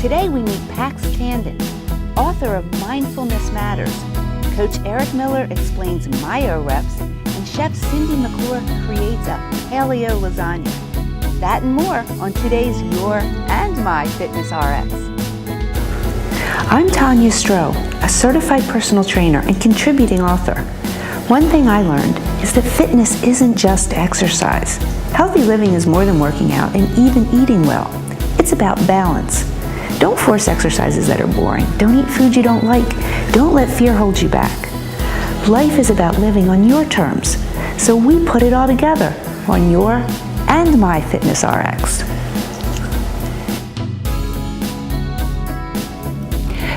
Today we meet Pax Tandon, author of Mindfulness Matters. Coach Eric Miller explains Myo Reps, and Chef Cindy McClure creates a paleo lasagna. That and more on today's Your and My Fitness RX. I'm Tanya Stroh, a certified personal trainer and contributing author. One thing I learned is that fitness isn't just exercise. Healthy living is more than working out and even eating well. It's about balance. Don't force exercises that are boring. Don't eat food you don't like. Don't let fear hold you back. Life is about living on your terms, so we put it all together on Your and My Fitness RX.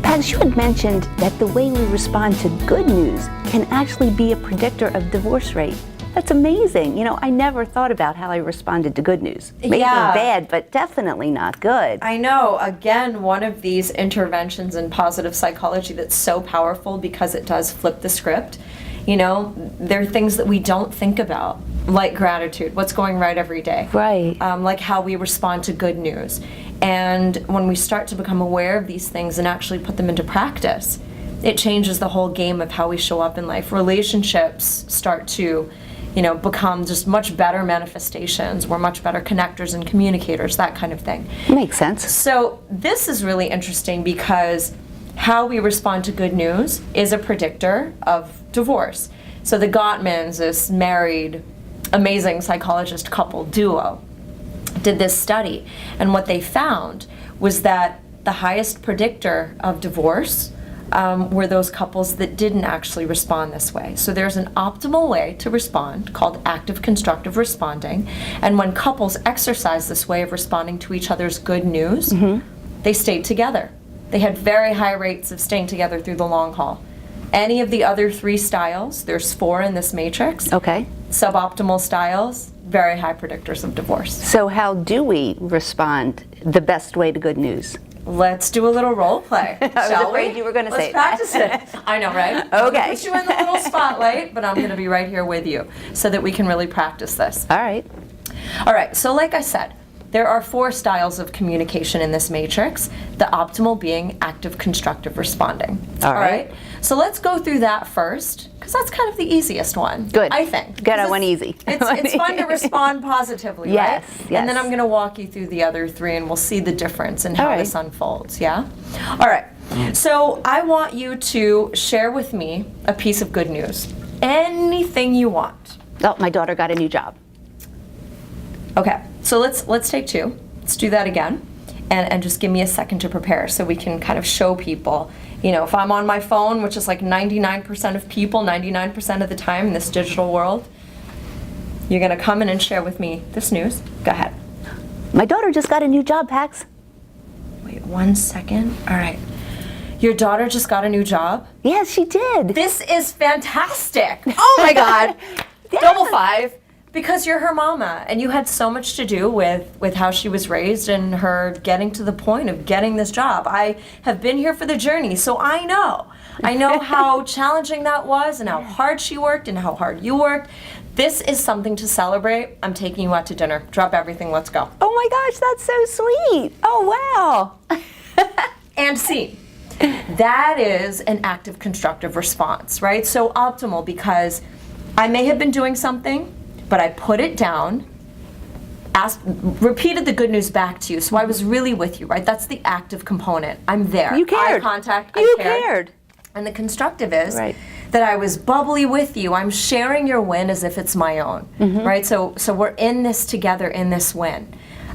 Pax, you had mentioned that the way we respond to good news can actually be a predictor of divorce rate. That's amazing. You know, I never thought about how I responded to good news. Maybe bad, but definitely not good. I know. Again, one of these interventions in positive psychology that's so powerful because it does flip the script. You know, there are things that we don't think about, like gratitude, what's going right every day. Right. Like how we respond to good news. And when we start to become aware of these things and actually put them into practice, it changes the whole game of how we show up in life. Relationships start to, you know, become just much better manifestations. We're much better connectors and communicators, that kind of thing. Makes sense. So this is really interesting because how we respond to good news is a predictor of divorce. So the Gottmans, this married, amazing psychologist couple duo, did this study, and what they found was that the highest predictor of divorce were those couples that didn't actually respond this way. So there's an optimal way to respond called active constructive responding, and when couples exercise this way of responding to each other's good news, they stayed together. They had very high rates of staying together through the long haul. Any of the other three styles, there's 4 in this matrix, Okay. suboptimal styles, very high predictors of divorce. So how do we respond the best way to good news? Let's do a little role play, shall we? You were going to say Let's practice it. I know, right? I'm gonna Okay. put you in the little spotlight, but I'm going to be right here with you so that we can really practice this. All right. All right, so like I said, there are 4 styles of communication in this matrix, the optimal being active constructive responding. All right. So let's go through that first, because that's kind of the easiest one. Good. I think. Get that one easy. It's fun to respond positively, Yes, right? yes. And then I'm going to walk you through the other 3, and we'll see the difference in how All right. this unfolds, yeah? All right. So I want you to share with me a piece of good news. Anything you want. Oh, my daughter got a new job. Okay, so let's take 2. Let's do that again, and just give me a second to prepare so we can kind of show people. You know, if I'm on my phone, which is like 99% of people, 99% of the time in this digital world, you're gonna come in and share with me this news. Go ahead. My daughter just got a new job, Pax. Wait 1 second. All right. Your daughter just got a new job? Yes, she did. This is fantastic. Oh my God. Double 5. Because you're her mama, and you had so much to do with how she was raised and her getting to the point of getting this job. I have been here for the journey, so I know how challenging that was and how hard she worked and how hard you worked. This is something to celebrate. I'm taking you out to dinner. Drop everything, let's go. Oh my gosh, that's so sweet. Oh, wow. And see, that is an active constructive response, right? So optimal, because I may have been doing something, but I put it down, repeated the good news back to you, so I was really with you, right? That's the active component. I'm there. You cared. Eye contact, You I cared. cared. And the constructive is Right. that I was bubbly with you. I'm sharing your win as if it's my own, right? So we're in this together, in this win.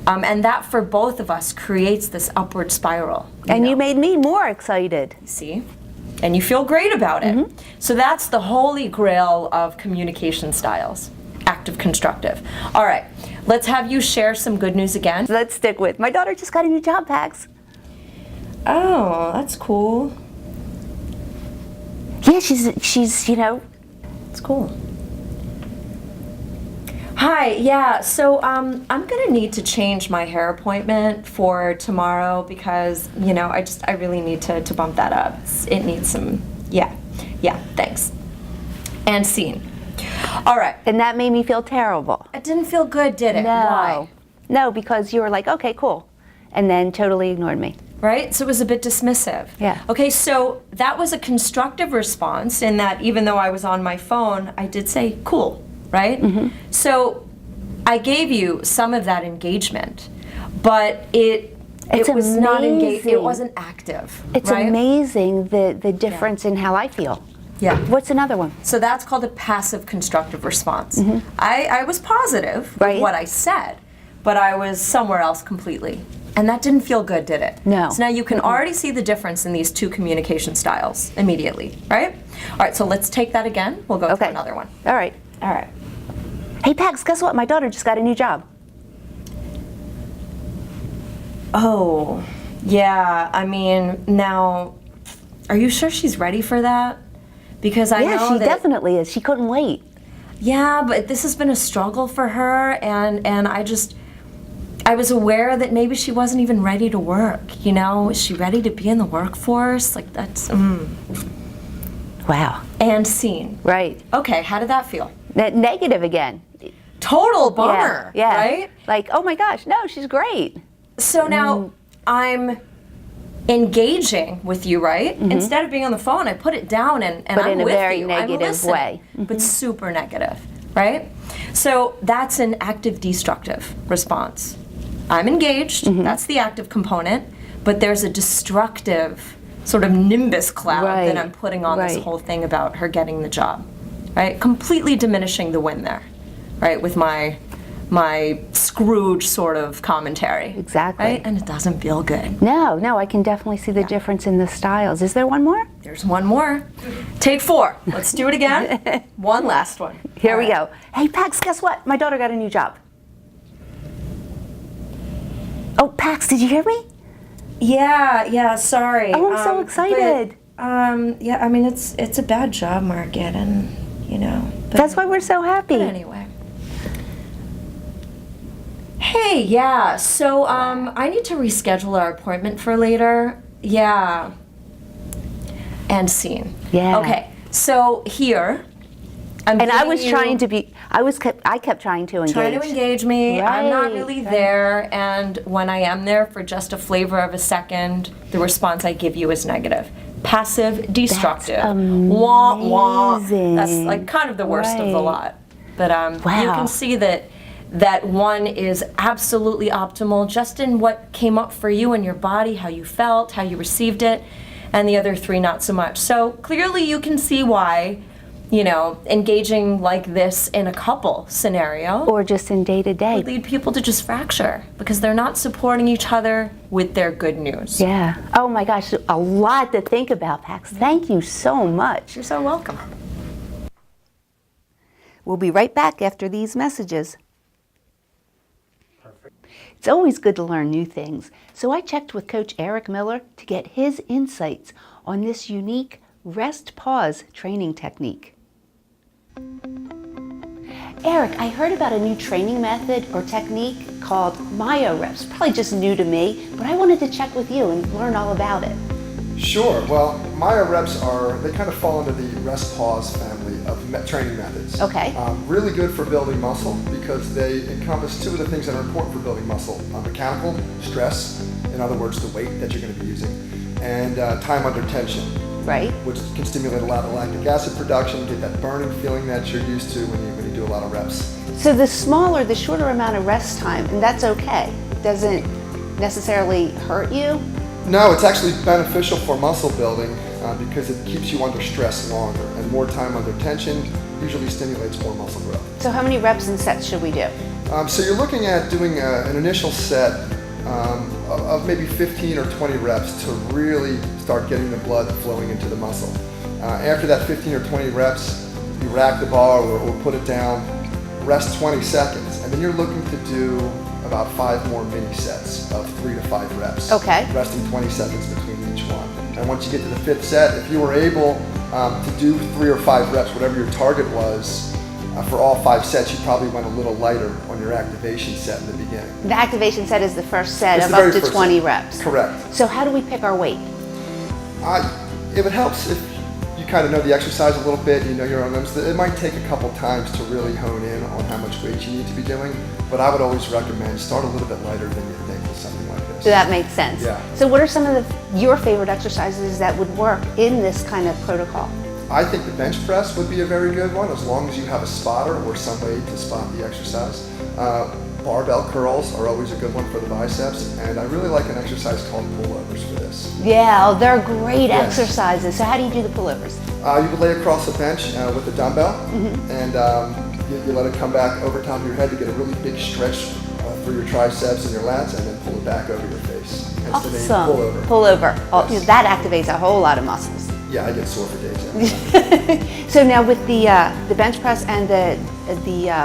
And that for both of us creates this upward spiral. And you made me more excited. See? And you feel great about it. So that's the holy grail of communication styles. Active constructive. All right, let's have you share some good news again. Let's stick with, my daughter just got a new job, Pax. Oh, that's cool. Yeah, she's, you know. It's cool. Hi, yeah, so I'm gonna need to change my hair appointment for tomorrow because, you know, I really need to bump that up. It needs some, yeah, thanks. And scene. All right. And that made me feel terrible. It didn't feel good, did it? No. Why? No, because you were like, okay, cool. And then totally ignored me. right? So it was a bit dismissive. Yeah. Okay, so that was a constructive response in that even though I was on my phone, I did say, cool, right? So I gave you some of that engagement, but it was not engaged, it wasn't active. It's right? amazing the difference in how I feel. Yeah. What's another one? So that's called a passive constructive response. I was positive Right. with what I said, but I was somewhere else completely. And that didn't feel good, did it? No. So now you can already see the difference in these two communication styles immediately, right? All right, so let's take that again. We'll go through another one. All right. All right. Hey, Pax, guess what? My daughter just got a new job. Oh, yeah. I mean, now, are you sure she's ready for that? Because I know Yeah, she that, definitely is. She couldn't wait. yeah, but this has been a struggle for her, and I was aware that maybe she wasn't even ready to work, you know? Is she ready to be in the workforce? Like, that's, Wow. And seen. Right. Okay, how did that feel? Negative again. Total bummer, Yeah. right? Like, oh my gosh, no, she's great. So now I'm engaging with you, right? Instead of being on the phone, I put it down and But I'm in a with very you. negative I'm listening, way. but super negative, right? So that's an active destructive response. I'm engaged, that's the active component, but there's a destructive sort of nimbus cloud Right, that I'm putting on this right. whole thing about her getting the job, right? Completely diminishing the win there, right? With my Scrooge sort of commentary. Exactly. Right? And it doesn't feel good. No, I can definitely see the difference in the styles. Is there one more? There's one more. Take 4. Let's do it again. One last one. Here All we right. go. Hey, Pax, guess what? My daughter got a new job. Oh, Pax, did you hear me? Yeah, sorry. Oh, I'm so excited. Yeah, I mean, it's a bad job market, and, you know. But, That's why we're so happy. but anyway. Hey, yeah, so I need to reschedule our appointment for later. Yeah. And scene. Yeah. Okay, so here, I'm And I giving was you- trying to be, I kept trying to engage. trying to engage me. I'm not Right, really right. there, and when I am there for just a flavor of a second, the response I give you is negative. Passive, destructive. Wah, wah. That's like kind of the worst of the Right. lot. But you Wow. can see that one is absolutely optimal just in what came up for you and your body, how you felt, how you received it, and the other 3 not so much. So clearly you can see why, you know, engaging like this in a couple scenario Or just in day to day. would lead people to just fracture because they're not supporting each other with their good news. Yeah. Oh my gosh, a lot to think about, Pax. Thank you so much. You're so welcome. We'll be right back after these messages. It's always good to learn new things, so I checked with Coach Eric Miller to get his insights on this unique rest-pause training technique. Eric, I heard about a new training method or technique called Myo Reps. Probably just new to me, but I wanted to check with you and learn all about it. Sure. Well, Myo Reps they kind of fall into the rest pause family of training methods. Okay. Really good for building muscle because they encompass 2 of the things that are important for building muscle. Mechanical stress, in other words, the weight that you're going to be using, and time under tension, Right? which can stimulate a lot of lactic acid production, get that burning feeling that you're used to when you do a lot of reps. So the shorter amount of rest time, and that's okay. It doesn't necessarily hurt you. No, it's actually beneficial for muscle building because it keeps you under stress longer, and more time under tension usually stimulates more muscle growth. So how many reps and sets should we do? So you're looking at doing an initial set of maybe 15 or 20 reps to really start getting the blood flowing into the muscle. After that 15 or 20 reps, you rack the bar or put it down, rest 20 seconds, and then you're looking to do about 5 more mini sets of 3 to 5 reps. Okay. Resting 20 seconds between each one. And once you get to the 5th set, if you were able to do 3 or 5 reps, whatever your target was, for all 5 sets, you probably went a little lighter on your activation set in the beginning. The activation set is the first set It's of the up very to first 20 set. reps. Correct. So how do we pick our weight? If it helps, if you kind of know the exercise a little bit, you know your own limits, it might take a couple times to really hone in on how much weight you need to be doing, but I would always recommend start a little bit lighter than you think with something like this. this. So that makes sense. Yeah. So what are some of your favorite exercises that would work in this kind of protocol? I think the bench press would be a very good one, as long as you have a spotter or some way to spot the exercise. Barbell curls are always a good one for the biceps, and I really like an exercise called pullovers for this. Yeah, oh, they're great Yes. exercises. So how do you do the pullovers? You would lay across the bench with a dumbbell, and you let it come back over top of your head to get a really big stretch for your triceps and your lats, and then pull it back over your face. Hence the name Awesome. pullover. Pullover. Oh, Yes. that activates a whole lot of muscles. Yeah, I get sore for days after that. So now with the bench press and the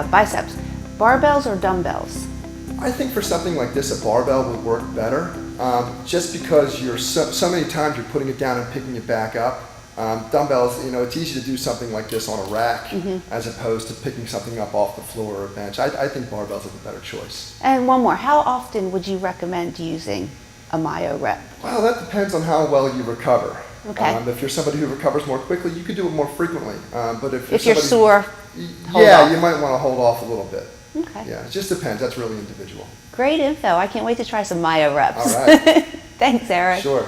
biceps, barbells or dumbbells? I think for something like this, a barbell would work better, just because you're so many times you're putting it down and picking it back up. Dumbbells, it's easy to do something like this on a rack as opposed to picking something up off the floor or a bench. I think barbells are the better choice. And one more, how often would you recommend using a Myo rep? Well, that depends on how well you recover. Okay. If you're somebody who recovers more quickly, you could do it more frequently. But if You're somebody, sore, hold yeah, off. you might want to hold off a little bit. Okay. Yeah, it just depends. That's really individual. Great info. I can't wait to try some Myo reps. All right. Thanks, Eric. Sure.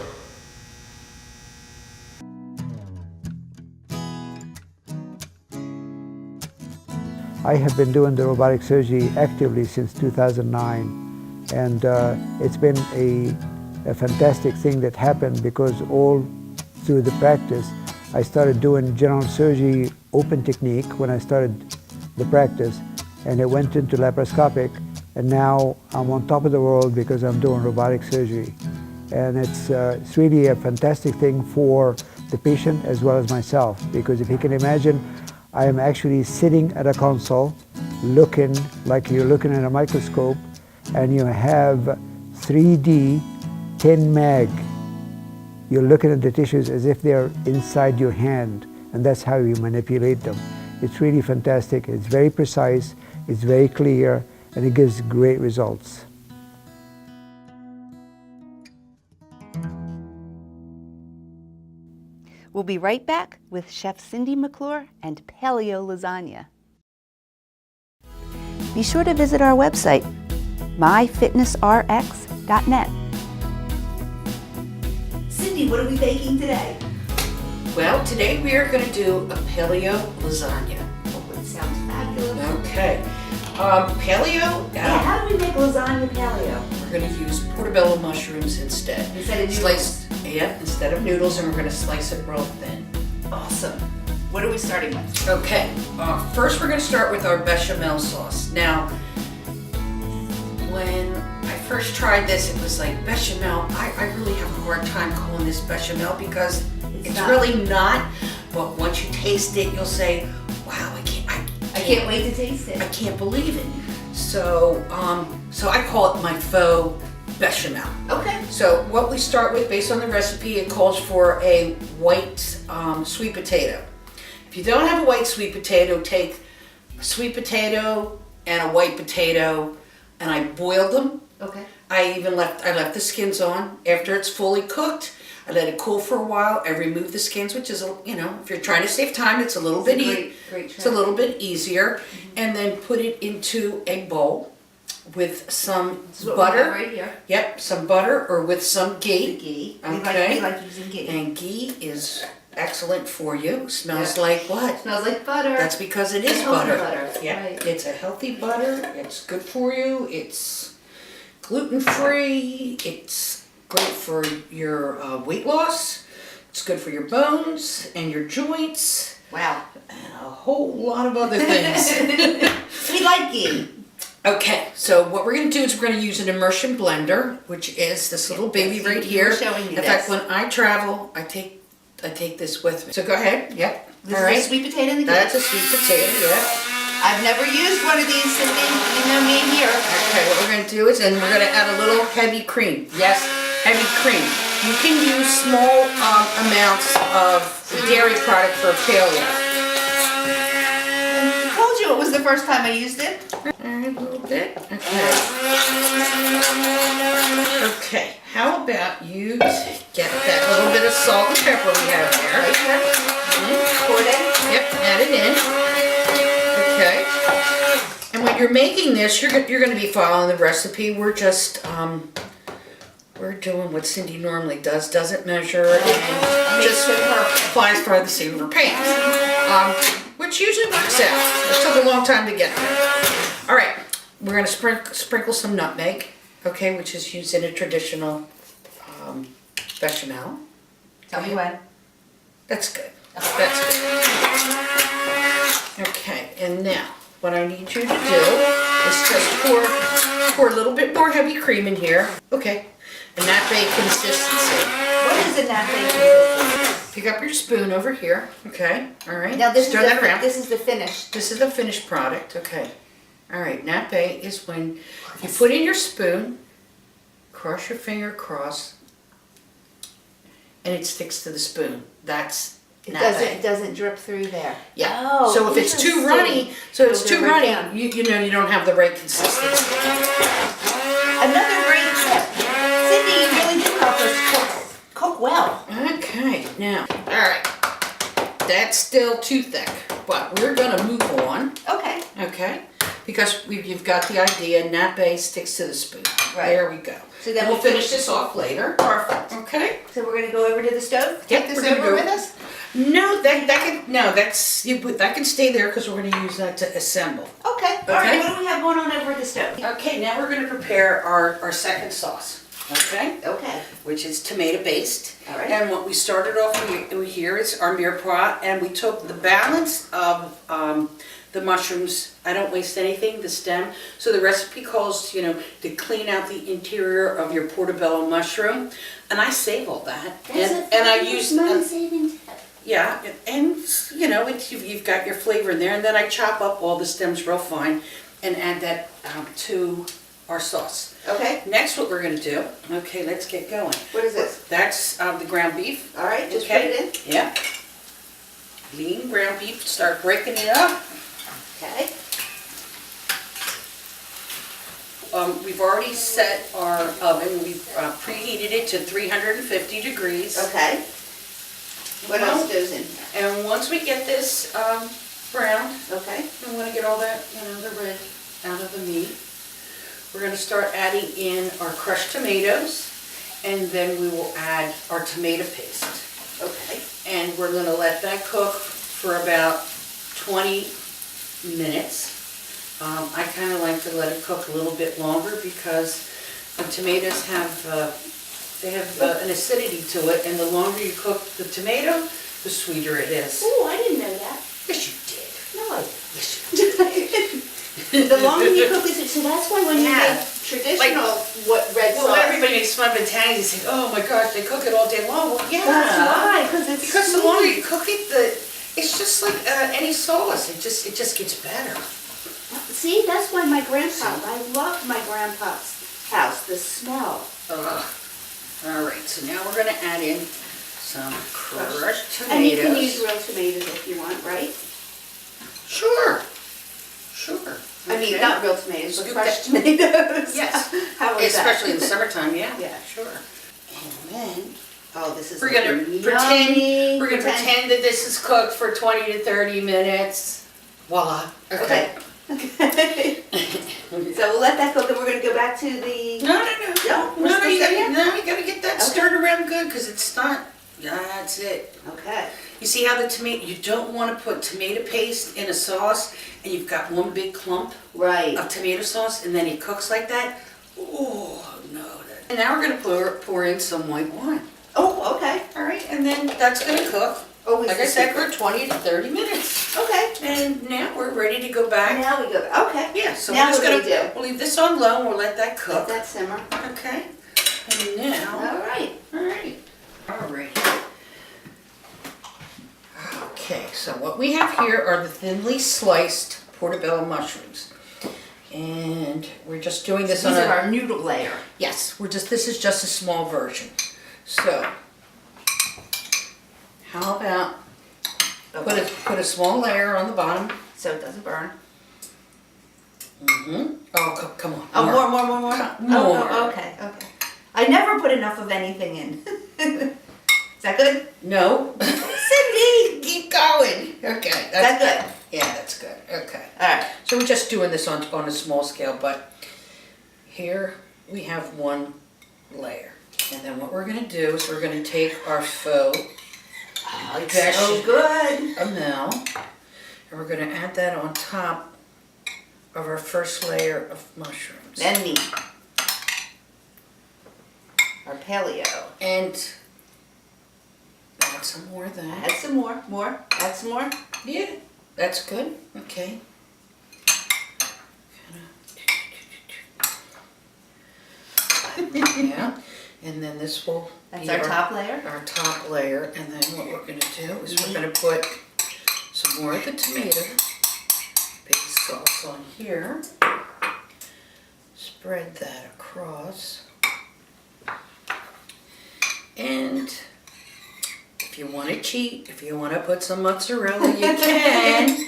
I have been doing the robotic surgery actively since 2009, and it's been a fantastic thing that happened because all through the practice I started doing general surgery open technique when I started the practice, and it went into laparoscopic, and now I'm on top of the world because I'm doing robotic surgery. And it's really a fantastic thing for the patient as well as myself, because if you can imagine, I am actually sitting at a console looking like you're looking at a microscope, and you have 3D 10 meg. You're looking at the tissues as if they're inside your hand, and that's how you manipulate them. It's really fantastic. It's very precise, it's very clear, and it gives great results. We'll be right back with Chef Cindy McClure and paleo lasagna. Be sure to visit our website, myfitnessrx.net. Cindy, what are we baking today? Well, today we are going to do a paleo lasagna. Oh, it sounds fabulous. Okay. Paleo, How do we make lasagna paleo? we're going to use portobello mushrooms instead. Instead of noodles? Sliced, yeah, instead of noodles, and we're going to slice it real thin. Awesome. What are we starting with? Okay, first we're going to start with our bechamel sauce. Now, when I first tried this, it was like bechamel. I really have a hard time calling this bechamel because it's not. really not. But once you taste it, you'll say, "Wow, I can't wait to taste it. I can't believe it." So, so I call it my faux bechamel. Okay. So what we start with, based on the recipe, it calls for a white sweet potato. If you don't have a white sweet potato, take a sweet potato and a white potato, and I boiled them. Okay. I left the skins on. After it's fully cooked, I let it cool for a while. I remove the skins, which is, if you're trying to save time, it's a little bit great it's a little bit easier. And then put it into a bowl with some butter. Right here. Yep, some butter or with some ghee. Ghee. Okay. We like using ghee. And ghee is excellent for you. Smells like what? Smells like butter. That's because it is It's healthy butter. butter, Yeah, right. it's a healthy butter. It's good for you. It's gluten-free. It's great for your weight loss. It's good for your bones and your joints Wow. and a whole lot of other things. We like ghee. Okay, so what we're going to do is we're going to use an immersion blender, which is this little baby right here. showing me In fact, this. when I travel, I take this with me. So go ahead. Yep. This All is right. a sweet potato and the ghee. That's a sweet potato. Yep. I've never used one of these, Cindy. You know me here. Okay, what we're going to do is, and we're going to add a little heavy cream. Yes, heavy cream. You can use small amounts of dairy product for paleo. I told you it was the first time I used it. A little bit. Okay. Okay. How about you get that little bit of salt and pepper we have there? Right here. Pour it in. Yep. Add it in. Okay. Okay. And. And when you're making this, you're going to be following the recipe. We're just, we're going to add a little heavy cream. Yep, add it in. Okay. And when you're making this, you're going to be following the recipe. We're just, we're going to add a little heavy cream. Yep, add it in. Okay. And when you're making this, you're going to be following the recipe. We're just we're doing what Cindy normally does, doesn't measure and just flies by the seat of her pants, which usually works out. It took a long time to get there. All right, we're gonna sprinkle some nutmeg, okay, which is used in a traditional bechamel. Tell me when. That's good. That's good. Okay, and now what I need you to do is just pour a little bit more heavy cream in here. Okay, and nappe consistency. What is a nappe consistency? Pick up your spoon over here. Okay, all right. Now this Stir that around. this is the finished. This is the finished product. Okay. All right. Nappe is when you put in your spoon, cross your finger across, and it sticks to the spoon. That's nappe. It doesn't drip through there. Yeah. Oh, so if it's too runny, you know you don't have the right consistency. Another great tip. Cindy, you really do help us cook well. Okay. Now, all right. That's still too thick, but we're gonna move on. Okay. Okay. Because you've got the idea, nappe sticks to the spoon. Right. There we go. So then we'll finish this off later. Perfect. Okay. So we're gonna go over to the stove? Yep, Take this we're gonna over go- with us? No, that can stay there because we're gonna use that to assemble. Okay. All right, what do we have going on over at the stove? Okay, now we're gonna prepare our second sauce. Okay. Okay. Which is tomato based. All right. And what we started off with here is our mirepoix, and we took the balance of the mushrooms. I don't waste anything, the stem. So the recipe calls, to clean out the interior of your portobello mushroom, and I save all that. And I use money-saving tip. yeah, and you've got your flavor in there, and then I chop up all the stems real fine and add that to our sauce. Okay. Next, what we're gonna do, okay, let's get going. What is this? That's the ground beef. All right, just Okay. put it in. Yeah. Lean ground beef, start breaking it up. Okay. We've already set our oven, we've preheated it to 350 degrees. Okay. What else goes in? And once we get this browned, Okay. we want to get all that, the red out of the meat. We're going to start adding in our crushed tomatoes, and then we will add our tomato paste. Okay. And we're going to let that cook for about 20 minutes. I kind of like to let it cook a little bit longer because the tomatoes have an acidity to it, and the longer you cook the tomato, the sweeter it is. Oh, I didn't know that. Yes, you did. No. Yes, you did. The longer you cook it, so that's why when you Yeah. make traditional red Well, sauce. everybody makes fun of Italians. They say, "Oh my gosh, they cook it all day long." Well, yeah. That's why, because it's Because the sweet. longer you cook it, it's just like any sauce. It just gets better. See, that's why I love my grandpa's house, the smell. Ugh. All right, so now we're going to add in some crushed tomatoes. And you can use real tomatoes if you want, right? Sure. I mean, Okay. not real tomatoes, but Scoop fresh that- tomatoes. Yes. How was Especially in that? the summertime, yeah. Yeah. Sure. And then, oh, this is We're gonna looking pretend yummy. pretend that this is cooked for 20 to 30 minutes. Voila. Okay. Okay. So we'll let that cook, and we're gonna go back to the. No, we're still you there? gotta get that Okay. stirred around good because it's not. That's it. Okay. You see how the tomato? You don't want to put tomato paste in a sauce, and you've got one big clump Right. of tomato sauce, and then it cooks like that. Oh no! And now we're gonna pour in some white wine. Oh, okay. All right, and then that's gonna cook. Oh, is Like I this said, it? for 20 to 30 minutes. Okay. And now we're ready to go back. Now we go. Okay. Yeah, so Now we're just what do gonna we do? we'll leave this on low and we'll let that Let cook. that simmer. Okay. And now, All right. all right. Okay, so what we have here are the thinly sliced portobello mushrooms. And we're just doing this These on are our noodle layer. yes, this is just a small version. So, how about put a small layer on the bottom. So it doesn't burn. Oh, come on. Oh, more. More. Oh, okay. I never put enough of anything in. Is that good? No. Cindy, keep going. Okay, That's good. Yeah, that's good. Okay. All right. So we're just doing this on a small scale, but here we have one layer. And then what we're gonna do is we're gonna take our faux So good. amel, and we're gonna add that on top of our first layer of mushrooms. Then meat. Our paleo. And add some more of that. Add some more, add some more. Yeah, that's good. Okay. Yeah, and then this will That's be our top layer. Our top layer, and then what we're going to do is we're going to put some more of the tomato base sauce on here. Spread that across. And if you want to cheat, if you want to put some mozzarella, you can.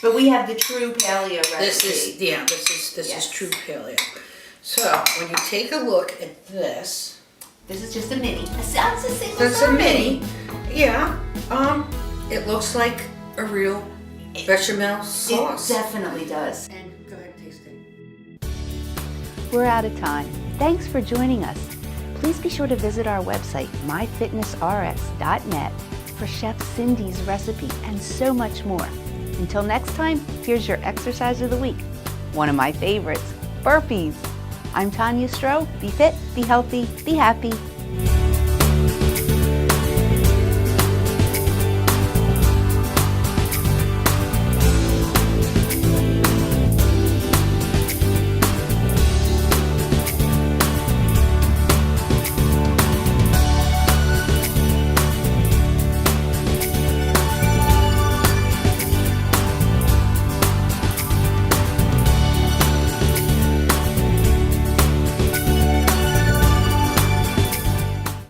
But we have the true paleo recipe. This is Yes. true paleo. So when you take a look at this, This is just a mini. It sounds the same that's as a our mini. Yeah. It looks like a real bechamel sauce. It definitely does. And go ahead and taste it. We're out of time. Thanks for joining us. Please be sure to visit our website, myfitnessrx.net, for Chef Cindy's recipe and so much more. Until next time, here's your exercise of the week. One of my favorites, burpees. I'm Tanya Stroh. Be fit, be healthy, be happy.